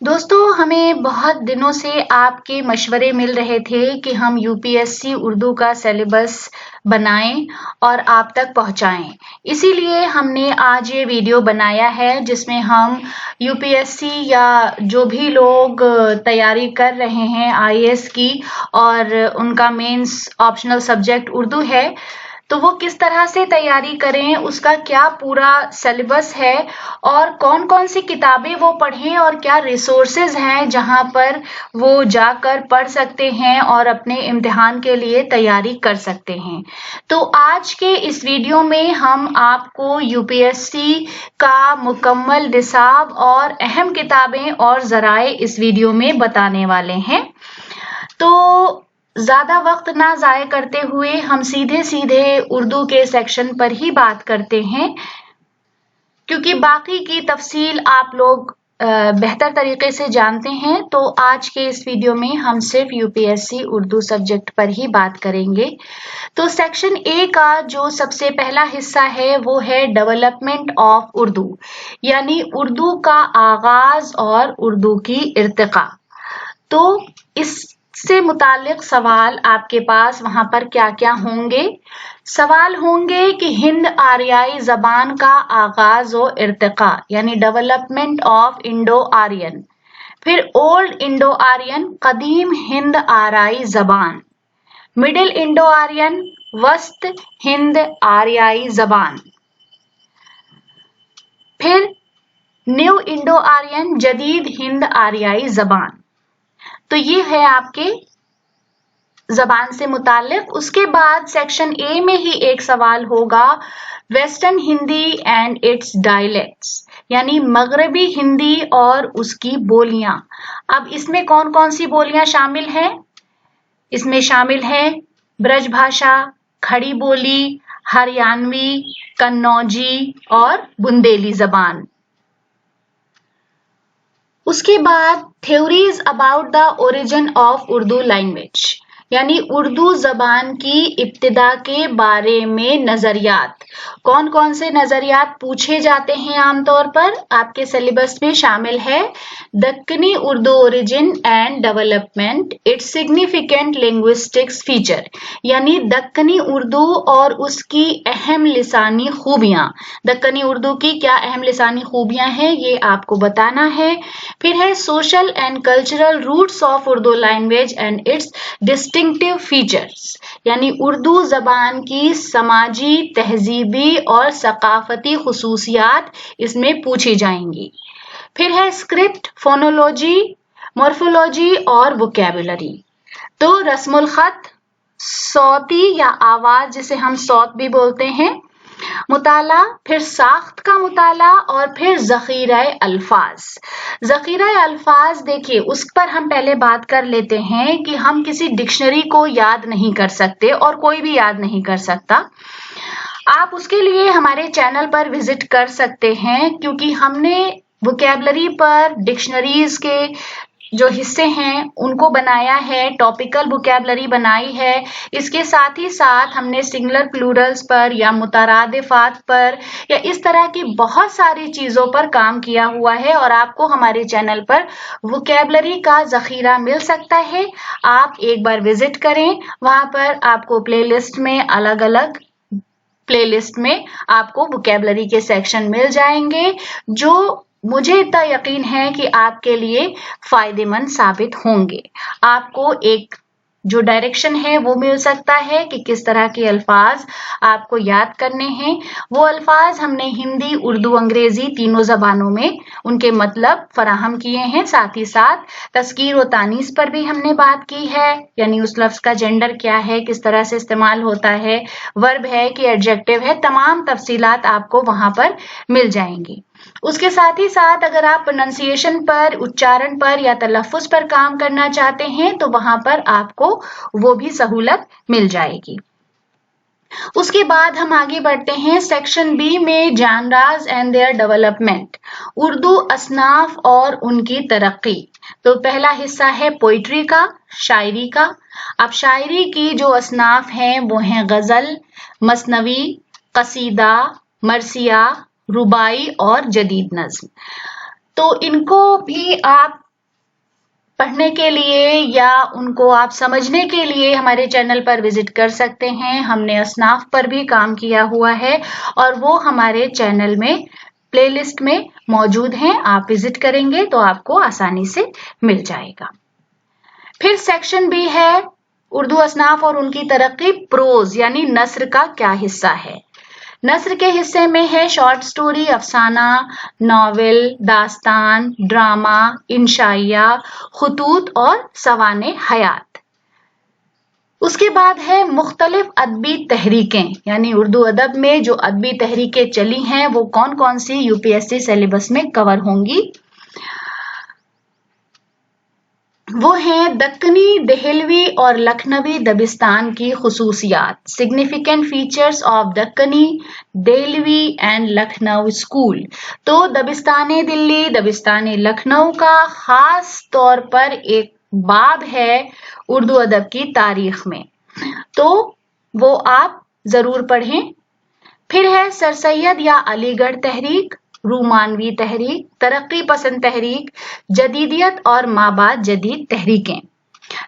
दोस्तों, हमें बहुत दिनों से आपके मशवरे मिल रहे थे कि हम यूपीएससी उर्दू का सिलेबस बनाएं और आप तक पहुंचाएं। इसीलिए हमने आज ये वीडियो बनाया है जिसमें हम यूपीएससी या जो भी लोग तैयारी कर रहे हैं आईएएस की और उनका मेंस ऑप्शनल सब्जेक्ट उर्दू है, तो वो किस तरह से तैयारी करें, उसका क्या पूरा सिलेबस है और कौन कौन सी किताबें वो पढ़ें और क्या रिसोर्सेज हैं जहां पर वो जाकर पढ़ सकते हैं और अपने इम्तिहान के लिए तैयारी कर सकते हैं। तो आज के इस वीडियो में हम आपको यूपीएससी का मुकम्मल निसाब और अहम किताबें और ज़राए इस वीडियो में बताने वाले हैं। तो ज्यादा वक्त ना जाया करते हुए हम सीधे उर्दू के सेक्शन पर ही बात करते हैं, क्योंकि बाकी की तफसील आप लोग बेहतर तरीके से जानते हैं। तो आज के इस वीडियो में हम सिर्फ यूपीएससी उर्दू सब्जेक्ट पर ही बात करेंगे। तो सेक्शन ए का जो सबसे पहला हिस्सा है वो है डेवलपमेंट ऑफ उर्दू, यानी उर्दू का आगाज और उर्दू की इर्तिका। तो इससे मुतालिक सवाल आपके पास वहां पर क्या क्या होंगे? सवाल होंगे कि हिंद आर्याई जबान का आगाज और इर्तिका, यानी डेवलपमेंट ऑफ इंडो आर्यन। फिर ओल्ड इंडो आर्यन, कदीम हिंद आर्याई जबान। मिडिल इंडो आर्यन, वस्त हिंद आर्याई जबान। फिर न्यू इंडो आर्यन, जदीद हिंद आर्याई जबान। तो ये है आपके जबान से मुतालिक। उसके बाद सेक्शन ए में ही एक सवाल होगा, western Hindi and it's dialects, यानी मगरबी हिंदी और उसकी बोलियां। अब इसमें कौन कौन सी बोलियां शामिल हैं? इसमें शामिल है ब्रज भाषा, खड़ी बोली, हरियाणवी, कन्नौजी और बुंदेली जबान। उसके बाद theories about the origin of Urdu language, यानी उर्दू जबान की इब्तिदा के बारे में नजरियात। कौन कौन से नजरियात पूछे जाते हैं आमतौर पर? आपके सिलेबस में शामिल है Deccani Urdu origin and development, it's significant linguistics feature, यानी दक्कनी उर्दू और उसकी अहम लिसानी खूबियां। दक्कनी उर्दू की क्या अहम लिसानी खूबियां हैं ये आपको बताना है। फिर है social and cultural roots of Urdu language and its distinctive features, यानी उर्दू जबान की समाजी, तहजीबी और सकाफती खुसूसियात इसमें पूछी जाएंगी। फिर है स्क्रिप्ट, फोनोलॉजी, मॉर्फोलॉजी और वोकैबुलरी। तो रस्मुल खत, सौती या आवाज जिसे हम सौत भी बोलते हैं, मुताला, फिर साख्त का मुताला और फिर ज़ख़ीरा अल्फाज। ज़ख़ीरा अल्फाज देखिए, उस पर हम पहले बात कर लेते हैं कि हम किसी डिक्शनरी को याद नहीं कर सकते और कोई भी याद नहीं कर सकता। आप उसके लिए हमारे चैनल पर विजिट कर सकते हैं, क्योंकि हमने वोकैबुलरी पर डिक्शनरीज के जो हिस्से हैं उनको बनाया है, टॉपिकल वोकैबुलरी बनाई है। इसके साथ ही साथ हमने सिंगुलर प्लूरल्स पर या मुतरादिफात पर या इस तरह की बहुत सारी चीजों पर काम किया हुआ है और आपको हमारे चैनल पर वोकैबुलरी का जखीरा मिल सकता है। आप एक बार विजिट करें, वहां पर आपको प्लेलिस्ट में अलग अलग प्लेलिस्ट में आपको वोकैबुलरी के सेक्शन मिल जाएंगे, जो मुझे इतना यकीन है कि आपके लिए फायदेमंद साबित होंगे। आपको एक जो डायरेक्शन है वो मिल सकता है कि किस तरह के अल्फाज आपको याद करने हैं। वो अल्फाज हमने हिंदी, उर्दू, अंग्रेजी तीनों जबानों में उनके मतलब फराहम किए हैं। साथ ही साथ तस्कीर और तानीस पर भी हमने बात की है, यानी उस लफ्ज का जेंडर क्या है, किस तरह से इस्तेमाल होता है, वर्ब है कि एडजेक्टिव है, तमाम तफसीलात आपको वहां पर मिल जाएंगी। उसके साथ ही साथ अगर आप प्रोनाउंसिएशन पर, उच्चारण पर या तलफ्फुज पर काम करना चाहते हैं तो वहां पर आपको वो भी सहूलत मिल जाएगी। उसके बाद हम आगे बढ़ते हैं सेक्शन बी में, genres and their development, Urdu असनाफ और उनकी तरक्की। तो पहला हिस्सा है पोइट्री का, शायरी का। अब शायरी की जो असनाफ हैं वो हैं गजल, मसनवी, कसीदा, मरसिया, रुबाई और जदीद नज्म। तो इनको भी आप पढ़ने के लिए या उनको आप समझने के लिए हमारे चैनल पर विजिट कर सकते हैं। हमने असनाफ पर भी काम किया हुआ है और वो हमारे चैनल में प्लेलिस्ट में मौजूद हैं। आप विजिट करेंगे तो आपको आसानी से मिल जाएगा। फिर सेक्शन बी है उर्दू असनाफ और उनकी तरक्की, प्रोज यानी नस्र का क्या हिस्सा है। नस्र के हिस्से में है शॉर्ट स्टोरी, अफसाना, नॉवेल, दास्तान, ड्रामा, इंशाइया, खुतूत और सवाने हयात। उसके बाद है मुख्तलिफ अदबी तहरीकें, यानी उर्दू अदब में जो अदबी तहरीकें चली हैं वो कौन कौन सी यूपीएससी सिलेबस में कवर होंगी। वो हैं दक्कनी, देहलवी और लखनवी दबिस्तान की खुसूसियात, significant features of Dakhni, Dehlavi and Lucknow school. तो दबिस्तान दिल्ली, दबिस्तान लखनऊ का खास तौर पर एक बाब है उर्दू अदब की तारीख में, तो वो आप जरूर पढ़ें। फिर है सर सैयद या अलीगढ़ तहरीक, रूमानवी तहरीक, तरक्की पसंद तहरीक, जदीदियत और माबाद जदीद तहरीकें।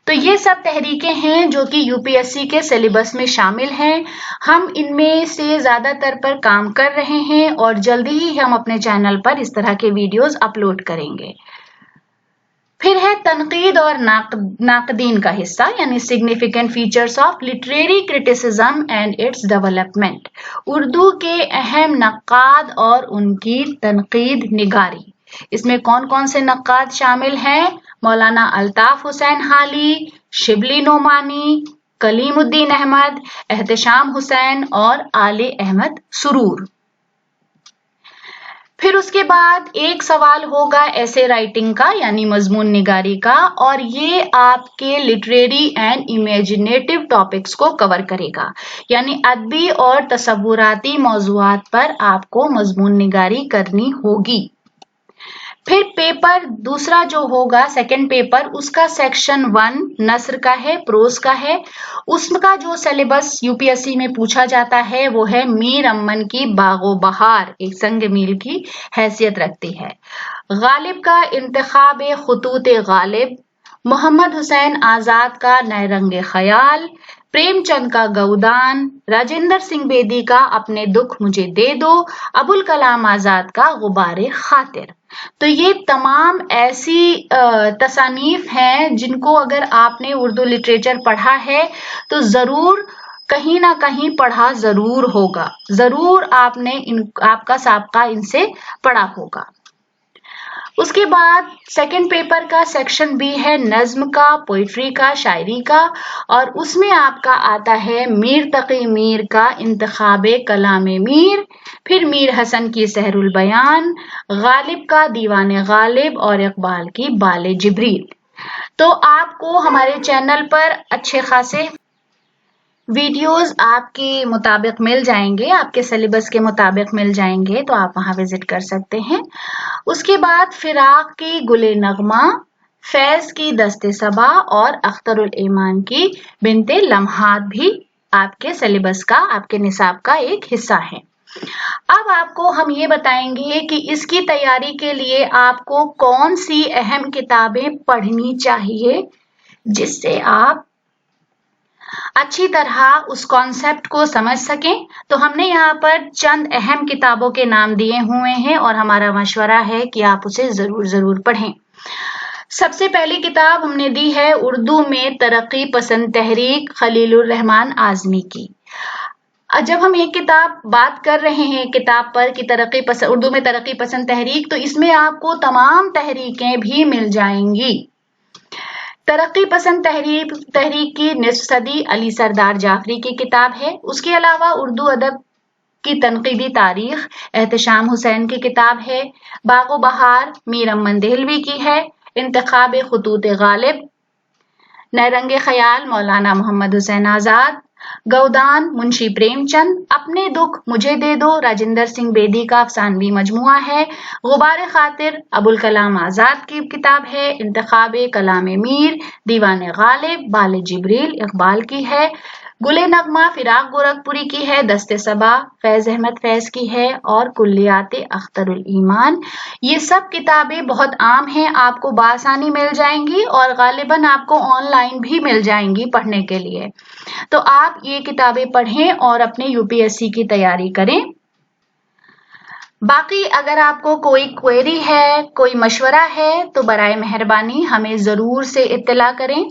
तो ये सब तहरीकें हैं जो कि यूपीएससी के सिलेबस में शामिल हैं। हम इनमें से ज्यादातर पर काम कर रहे हैं और जल्दी ही हम अपने चैनल पर इस तरह के वीडियोस अपलोड करेंगे। फिर है तनकीद और नाकदीन का हिस्सा, यानी significant features of literary criticism and its development, Urdu के अहम नक्काद और उनकी तनकीद निगारी। इसमें कौन कौन से नक्काद शामिल हैं? मौलाना अल्ताफ हुसैन हाली, शिबली नोमानी, कलीमुद्दीन अहमद, एहतशाम हुसैन और आले अहमद सुरूर। फिर उसके बाद एक सवाल होगा ऐसे राइटिंग का यानी मजमून निगारी का, और ये आपके लिटरेरी एंड इमेजिनेटिव टॉपिक्स को कवर करेगा, यानी अदबी और तसव्वुराती मौज़ूआत पर आपको मजमून निगारी करनी होगी। फिर पेपर दूसरा जो होगा सेकंड पेपर, उसका सेक्शन 1 नस्र का है, प्रोज का है। उसका जो सिलेबस यूपीएससी में पूछा जाता है वो है मीर अमन की बागो बहार, एक संग मील की हैसियत रखती है। गालिब का इंतखाब खुतूत गालिब, मोहम्मद हुसैन आजाद का नैरंगे ख्याल, प्रेमचंद का गौदान, राजेंद्र सिंह बेदी का अपने दुख मुझे दे दो, अबुल कलाम आजाद का गुबारे खातिर। तो ये तमाम ऐसी तसानीफ हैं जिनको अगर आपने उर्दू लिटरेचर पढ़ा है तो जरूर कहीं ना कहीं पढ़ा जरूर होगा, जरूर आपने आपका साबका इनसे पढ़ा होगा। उसके बाद सेकंड पेपर का सेक्शन बी है नज्म का, पोइट्री का, शायरी का, और उसमें आपका आता है मीर तकी मीर का इंतखाबे कलामे मीर, फिर मीर हसन की सहरुल बयान, गालिब का दीवाने गालिब और इकबाल की बाले जिब्रील। तो आपको हमारे चैनल पर अच्छे खासे वीडियोस आपके मुताबिक मिल जाएंगे, आपके सिलेबस के मुताबिक मिल जाएंगे, तो आप वहां विजिट कर सकते हैं। उसके बाद फिराक की गुले नगमा, फैज की दस्ते सबा और अख्तरुल ईमान की बिनते लम्हात भी आपके सिलेबस का, आपके निसाब का एक हिस्सा है। अब आपको हम ये बताएंगे कि इसकी तैयारी के लिए आपको कौन सी अहम किताबें पढ़नी चाहिए जिससे आप अच्छी तरह उस कॉन्सेप्ट को समझ सकें। तो हमने यहाँ पर चंद अहम किताबों के नाम दिए हुए हैं और हमारा मशवरा है कि आप उसे जरूर पढ़ें। सबसे पहली किताब हमने दी है उर्दू में तरक्की पसंद तहरीक, खलीलुर रहमान आजमी की। जब हम एक किताब बात कर रहे हैं किताब पर कि उर्दू में तरक्की पसंद तहरीक, तो इसमें आपको तमाम तहरीकें भी मिल जाएंगी। तरक्की पसंद तहरीक की निस्फ सदी अली सरदार जाफरी की किताब है। उसके अलावा उर्दू अदब की तनकीदी तारीख एहतशाम हुसैन की किताब है। बागो बहार मीर अमन देहलवी की है। इंतखाब खुतूत गालिब, नैरंगे ख्याल मौलाना मोहम्मद हुसैन आजाद, गौदान मुंशी प्रेमचंद, अपने दुख मुझे दे दो राजेंद्र सिंह बेदी का अफसानवी मजमुआ है। गुबारे खातिर अबुल कलाम आजाद की किताब है। इंतखाब कलाम मीर, दीवाने गालिब, बाले जिब्रील इकबाल की है। गुले नगमा फिराक गोरखपुरी की है, दस्ते सबा फैज अहमद फैज की है, और कुल्लियाते अख्तरुल ईमान। ये सब किताबें बहुत आम हैं, आपको बआसानी मिल जाएंगी और गालिबन आपको ऑनलाइन भी मिल जाएंगी पढ़ने के लिए। तो आप ये किताबें पढ़ें और अपने यूपीएससी की तैयारी करें। बाकी अगर आपको कोई क्वेरी है, कोई मशवरा है, तो बराए मेहरबानी हमें जरूर से इत्तला करें।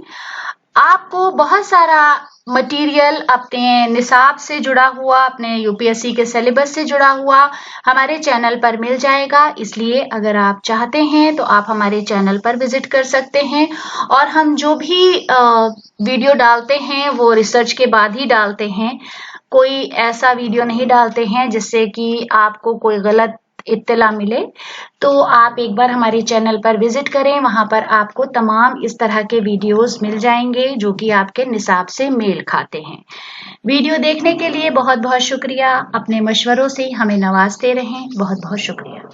आपको बहुत सारा मटेरियल अपने निसाब से जुड़ा हुआ, अपने यूपीएससी के सिलेबस से जुड़ा हुआ हमारे चैनल पर मिल जाएगा। इसलिए अगर आप चाहते हैं तो आप हमारे चैनल पर विजिट कर सकते हैं, और हम जो भी वीडियो डालते हैं वो रिसर्च के बाद ही डालते हैं। कोई ऐसा वीडियो नहीं डालते हैं जिससे कि आपको कोई गलत इत्तला मिले। तो आप एक बार हमारे चैनल पर विजिट करें, वहां पर आपको तमाम इस तरह के वीडियोस मिल जाएंगे जो कि आपके निसाब से मेल खाते हैं। वीडियो देखने के लिए बहुत बहुत शुक्रिया। अपने मशवरों से हमें नवाजते रहें। बहुत बहुत शुक्रिया।